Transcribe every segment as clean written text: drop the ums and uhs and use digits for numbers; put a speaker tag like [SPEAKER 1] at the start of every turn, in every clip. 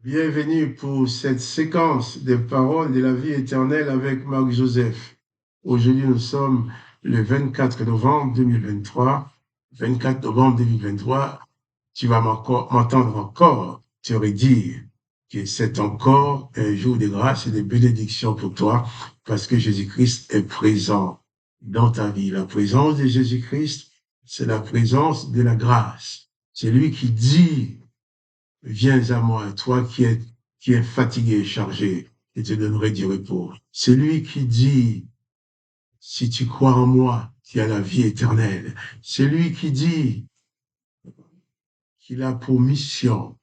[SPEAKER 1] Bienvenue pour cette séquence des paroles de la vie éternelle avec Marc Joseph. Aujourd'hui, nous sommes le 24 novembre 2023. 24 novembre 2023, tu vas m'entendre encore te redire que c'est encore un jour de grâce et de bénédiction pour toi parce que Jésus-Christ est présent dans ta vie. La présence de Jésus-Christ, c'est la présence de la grâce. C'est lui qui dit: viens à moi, toi qui es fatigué et chargé, et te donnerai du repos. C'est lui qui dit: si tu crois en moi, tu as la vie éternelle. C'est lui qui dit qu'il a pour mission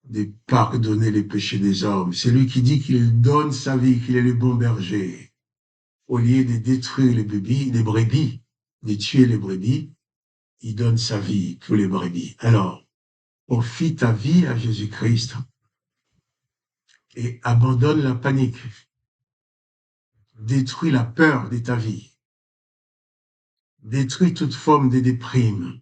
[SPEAKER 1] de pardonner les péchés des hommes. C'est lui qui dit qu'il donne sa vie, qu'il est le bon berger. Au lieu de détruire les brebis, de tuer les brebis, il donne sa vie pour les brebis. Alors, confie ta vie à Jésus-Christ et abandonne la panique. Détruis la peur de ta vie. Détruis toute forme de déprime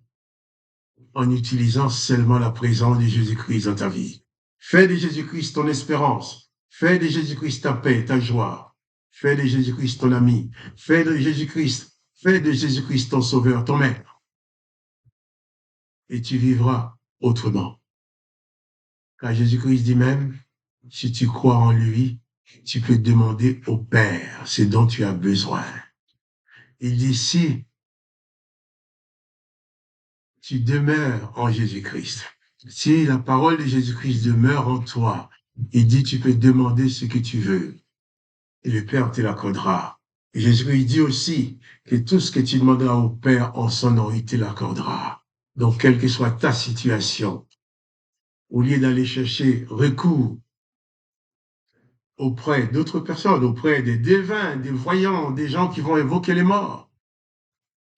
[SPEAKER 1] en utilisant seulement la présence de Jésus-Christ dans ta vie. Fais de Jésus-Christ ton espérance. Fais de Jésus-Christ ta paix, ta joie. Fais de Jésus-Christ ton ami. Fais de Jésus-Christ ton sauveur, ton maître. Et tu vivras autrement. Car Jésus-Christ dit même, si tu crois en lui, tu peux demander au Père ce dont tu as besoin. Il dit, si tu demeures en Jésus-Christ, si la parole de Jésus-Christ demeure en toi, il dit, tu peux demander ce que tu veux et le Père te l'accordera. Et Jésus-Christ dit aussi que tout ce que tu demanderas au Père en son nom, il te l'accordera. Donc, quelle que soit ta situation, au lieu d'aller chercher recours auprès d'autres personnes, auprès des devins, des voyants, des gens qui vont évoquer les morts,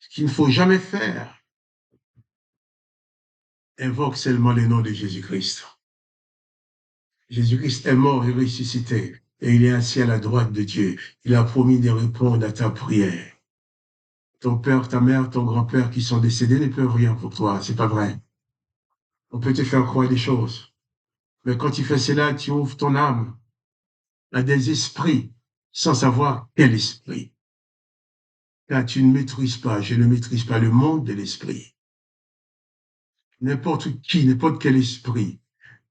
[SPEAKER 1] ce qu'il ne faut jamais faire, invoque seulement le nom de Jésus-Christ. Jésus-Christ est mort et ressuscité, et il est assis à la droite de Dieu. Il a promis de répondre à ta prière. Ton père, ta mère, ton grand-père qui sont décédés ne peuvent rien pour toi, c'est pas vrai. On peut te faire croire des choses, mais quand tu fais cela, tu ouvres ton âme à des esprits sans savoir quel esprit. Car tu ne maîtrises pas, je ne maîtrise pas le monde de l'esprit. N'importe qui, n'importe quel esprit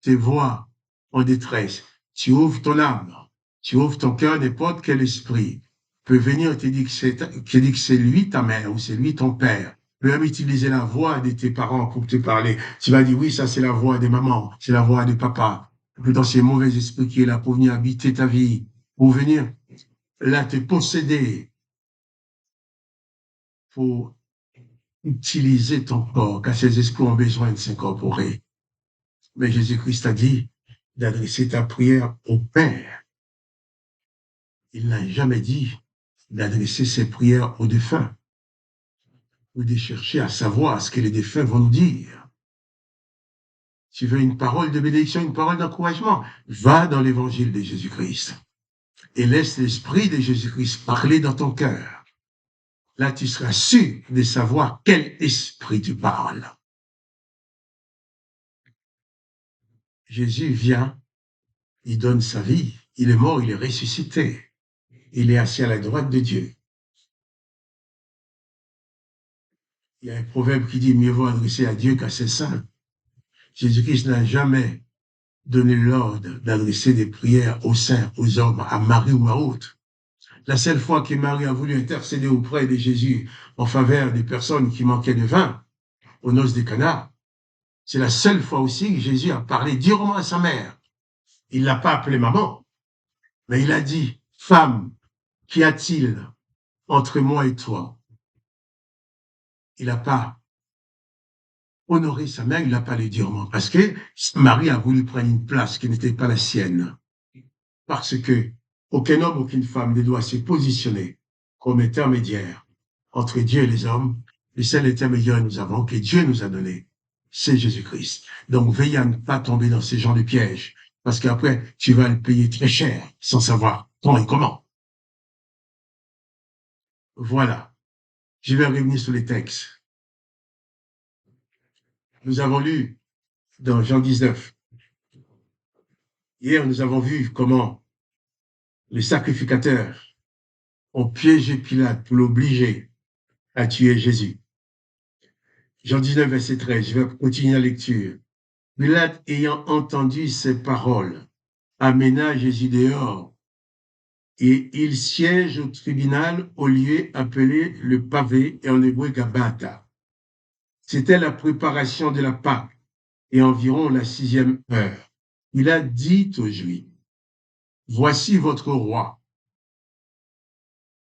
[SPEAKER 1] te voit en détresse. Tu ouvres ton âme, tu ouvres ton cœur, n'importe quel esprit peut venir te dire que c'est lui ta mère ou c'est lui ton père. Peut même utiliser la voix de tes parents pour te parler. Tu vas dire, oui, ça c'est la voix de maman, c'est la voix de papa. Plutôt c'est mauvais esprit qui est là pour venir habiter ta vie, pour venir là te posséder, pour utiliser ton corps, car ces esprits ont besoin de s'incorporer. Mais Jésus-Christ a dit d'adresser ta prière au Père. Il n'a jamais dit d'adresser ses prières aux défunts ou de chercher à savoir ce que les défunts vont nous dire. Tu veux une parole de bénédiction, une parole d'encouragement, va dans l'évangile de Jésus-Christ et laisse l'esprit de Jésus-Christ parler dans ton cœur. Là, tu seras sûr de savoir quel esprit tu parles. Jésus vient, il donne sa vie, il est mort, il est ressuscité, il est assis à la droite de Dieu. Il y a un proverbe qui dit, mieux vaut adresser à Dieu qu'à ses saints. Jésus-Christ n'a jamais donné l'ordre d'adresser des prières aux saints, aux hommes, à Marie ou à autres. La seule fois que Marie a voulu intercéder auprès de Jésus en faveur des personnes qui manquaient de vin aux noces de Cana, c'est la seule fois aussi que Jésus a parlé durement à sa mère. Il ne l'a pas appelée maman, mais il a dit, femme, qu'y a-t-il entre moi et toi? Il n'a pas honoré sa mère, il l'a pas dit durement, parce que Marie a voulu prendre une place qui n'était pas la sienne. Parce que aucun homme, aucune femme ne doit se positionner comme intermédiaire entre Dieu et les hommes. Le seul intermédiaire que nous avons, que Dieu nous a donné, c'est Jésus-Christ. Donc, veille à ne pas tomber dans ces genres de pièges, parce qu'après, tu vas le payer très cher, sans savoir quand et comment. Voilà. Je vais revenir sur les textes. Nous avons lu dans Jean 19, Hier, nous avons vu comment les sacrificateurs ont piégé Pilate pour l'obliger à tuer Jésus. Jean 19, verset 13, je vais continuer la lecture. Pilate, ayant entendu ces paroles, amena Jésus dehors et il siège au tribunal au lieu appelé le pavé et en hébreu Gabata. C'était la préparation de la Pâque et environ la 6e heure. Il a dit aux Juifs, voici votre roi.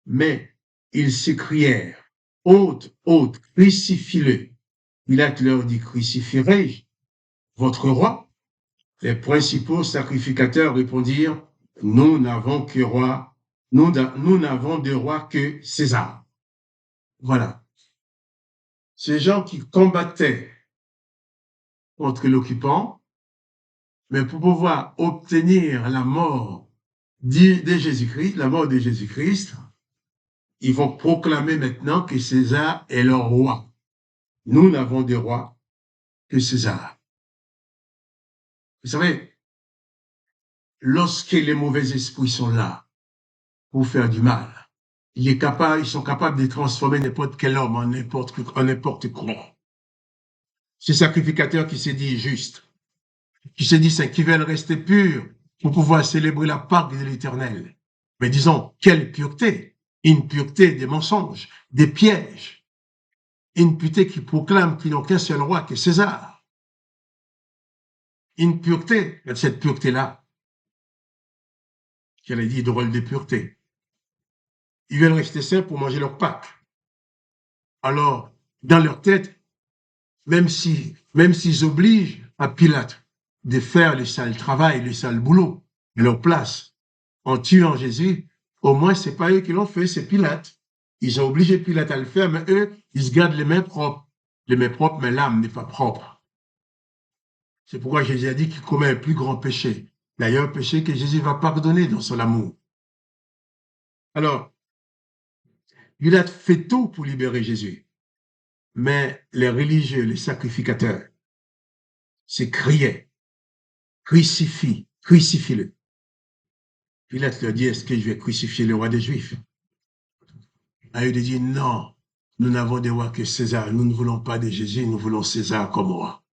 [SPEAKER 1] Mais ils s'écrièrent, ôte, ôte, crucifie-le. Pilate leur dit, crucifierai-je votre roi? Les principaux sacrificateurs répondirent, nous n'avons que roi, nous n'avons de roi que César. Voilà. Ces gens qui combattaient contre l'occupant, mais pour pouvoir obtenir la mort de Jésus-Christ, la mort de Jésus-Christ, ils vont proclamer maintenant que César est leur roi. Nous n'avons de roi que César. Vous savez, lorsque les mauvais esprits sont là pour faire du mal, ils sont capables de transformer n'importe quel homme en n'importe quoi. Ces sacrificateurs qui se disent justes, qui se disent saints, qui veulent rester purs pour pouvoir célébrer la Pâque de l'Éternel. Mais disons, quelle pureté! Une pureté des mensonges, des pièges. Une pureté qui proclame qu'ils n'ont qu'un seul roi, que César. Une pureté, cette pureté-là, qu'elle a dit drôle de pureté. Ils veulent rester saints pour manger leur Pâque. Alors, dans leur tête, même s'ils obligent à Pilate de faire le sale travail, le sale boulot, à leur place, en tuant Jésus, au moins c'est pas eux qui l'ont fait, c'est Pilate. Ils ont obligé Pilate à le faire, mais eux, ils se gardent les mains propres. Les mains propres, mais l'âme n'est pas propre. C'est pourquoi Jésus a dit qu'il commet un plus grand péché. D'ailleurs, un péché que Jésus va pardonner dans son amour. Alors, Pilate fait tout pour libérer Jésus. Mais les religieux, les sacrificateurs, se criaient, crucifie-le. Pilate leur dit, est-ce que je vais crucifier le roi des Juifs? À eux de dire, non, nous n'avons de roi que César. Nous ne voulons pas de Jésus, nous voulons César comme roi.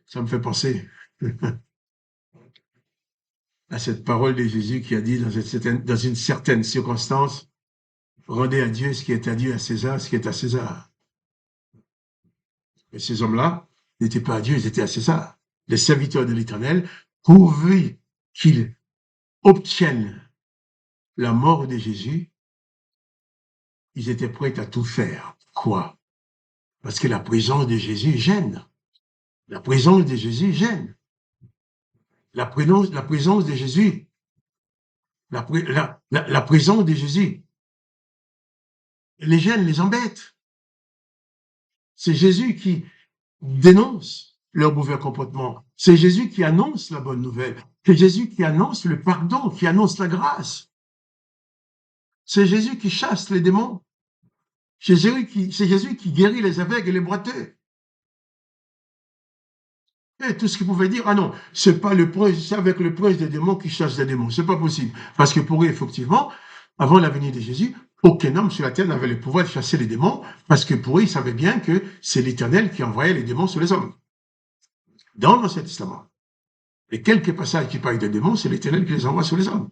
[SPEAKER 1] Ça me fait penser à cette parole de Jésus qui a dit dans une certaine circonstance, rendez à Dieu ce qui est à Dieu, à César ce qui est à César. Et ces hommes-là n'étaient pas à Dieu, ils étaient à César. Les serviteurs de l'Éternel, pourvu qu'ils obtiennent la mort de Jésus, ils étaient prêts à tout faire. Quoi? Parce que la présence de Jésus gêne. La présence de Jésus gêne. La présence de Jésus, la présence de Jésus, les gêne, les embête. C'est Jésus qui dénonce leur mauvais comportement. C'est Jésus qui annonce la bonne nouvelle. C'est Jésus qui annonce le pardon, qui annonce la grâce. C'est Jésus qui chasse les démons. C'est Jésus qui guérit les aveugles et les boiteux. Et tout ce qu'ils pouvaient dire, ah non, c'est pas le prince, c'est avec le prince des démons qui chasse les démons. C'est pas possible. Parce que pour eux, effectivement, avant la venue de Jésus, aucun homme sur la terre n'avait le pouvoir de chasser les démons, parce que pour eux, ils savaient bien que c'est l'Éternel qui envoyait les démons sur les hommes. Dans l'Ancien Testament. Et quelques passages qui parlent de démons, c'est l'Éternel qui les envoie sur les hommes.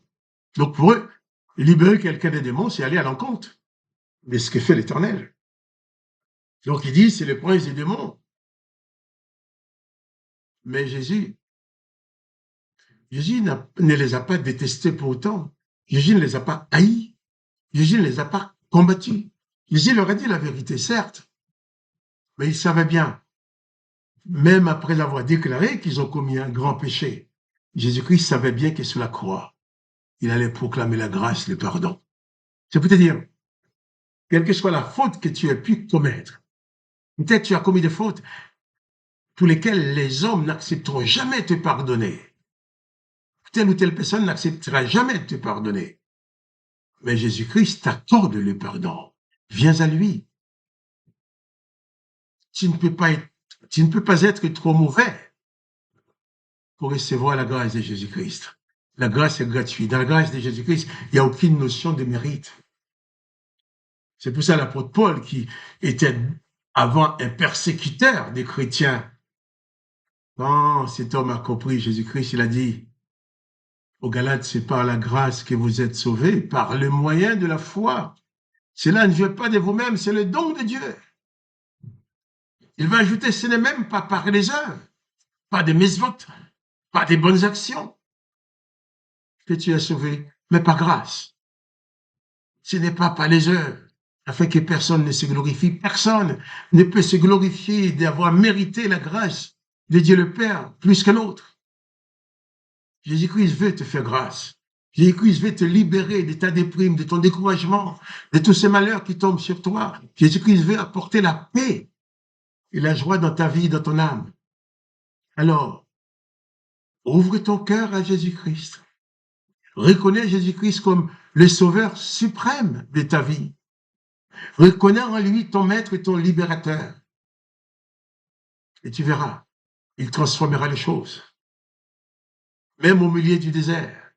[SPEAKER 1] Donc pour eux, libérer quelqu'un des démons, c'est aller à l'encontre de ce que fait l'Éternel. Donc il dit, c'est le prince des démons. Mais Jésus ne les a pas détestés pour autant. Jésus ne les a pas haïs. Jésus ne les a pas combattus. Jésus leur a dit la vérité, certes, mais ils savaient bien, même après avoir déclaré qu'ils ont commis un grand péché, Jésus-Christ savait bien que sur la croix, il allait proclamer la grâce, le pardon. C'est pour te dire, quelle que soit la faute que tu aies pu commettre, peut-être tu as commis des fautes pour lesquelles les hommes n'accepteront jamais de te pardonner. Telle ou telle personne n'acceptera jamais de te pardonner. Mais Jésus-Christ t'accorde le pardon. Viens à lui. Tu ne peux pas être trop mauvais pour recevoir la grâce de Jésus-Christ. La grâce est gratuite. Dans la grâce de Jésus-Christ, il n'y a aucune notion de mérite. C'est pour ça l'apôtre Paul, qui était avant un persécuteur des chrétiens, quand cet homme a compris Jésus-Christ, il a dit aux Galates, c'est par la grâce que vous êtes sauvés, par le moyen de la foi. Cela ne vient pas de vous-même, c'est le don de Dieu. Il va ajouter, ce n'est même pas par les œuvres, pas des mitzvot, pas des bonnes actions que tu es sauvé, mais par grâce. Ce n'est pas par les œuvres, afin que personne ne se glorifie. Personne ne peut se glorifier d'avoir mérité la grâce de Dieu le Père plus que l'autre. Jésus-Christ veut te faire grâce. Jésus-Christ veut te libérer de ta déprime, de ton découragement, de tous ces malheurs qui tombent sur toi. Jésus-Christ veut apporter la paix et la joie dans ta vie, dans ton âme. Alors, ouvre ton cœur à Jésus-Christ. Reconnais Jésus-Christ comme le sauveur suprême de ta vie. Reconnais en lui ton maître et ton libérateur. Et tu verras, il transformera les choses. Même au milieu du désert,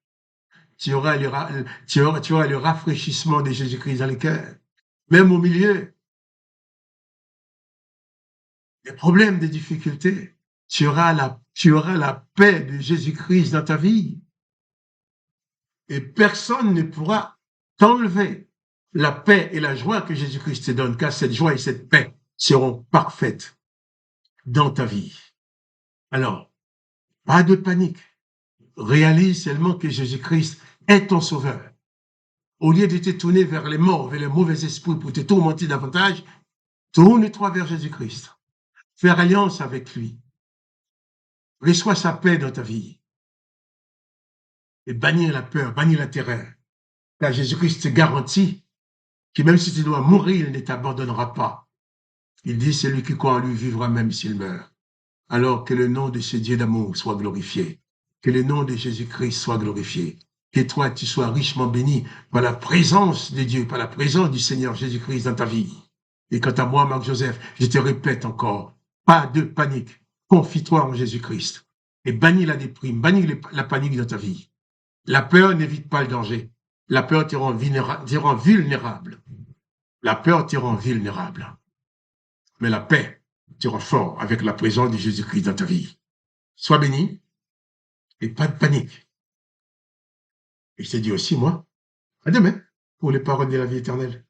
[SPEAKER 1] tu auras le rafraîchissement de Jésus-Christ dans le cœur. Même au milieu des problèmes, des difficultés, tu auras la paix de Jésus-Christ dans ta vie. Et personne ne pourra t'enlever la paix et la joie que Jésus-Christ te donne, car cette joie et cette paix seront parfaites dans ta vie. Alors, pas de panique. Réalise seulement que Jésus-Christ est ton sauveur. Au lieu de te tourner vers les morts, vers les mauvais esprits pour te tourmenter davantage, tourne-toi vers Jésus-Christ. Faire alliance avec lui. Reçois sa paix dans ta vie. Et bannir la peur, bannir la terreur. Car Jésus-Christ te garantit que même si tu dois mourir, il ne t'abandonnera pas. Il dit, celui qui croit en lui vivra même s'il meurt. Alors que le nom de ce Dieu d'amour soit glorifié. Que le nom de Jésus-Christ soit glorifié. Que toi, tu sois richement béni par la présence de Dieu, par la présence du Seigneur Jésus-Christ dans ta vie. Et quant à moi, Marc-Joseph, je te répète encore, pas de panique. Confie-toi en Jésus-Christ. Et bannis la déprime, bannis la panique dans ta vie. La peur n'évite pas le danger. La peur te rend vulnérable. La peur te rend vulnérable. Mais la paix te rend fort avec la présence de Jésus-Christ dans ta vie. Sois béni et pas de panique. Et je te dis aussi, moi, à demain pour les paroles de la vie éternelle.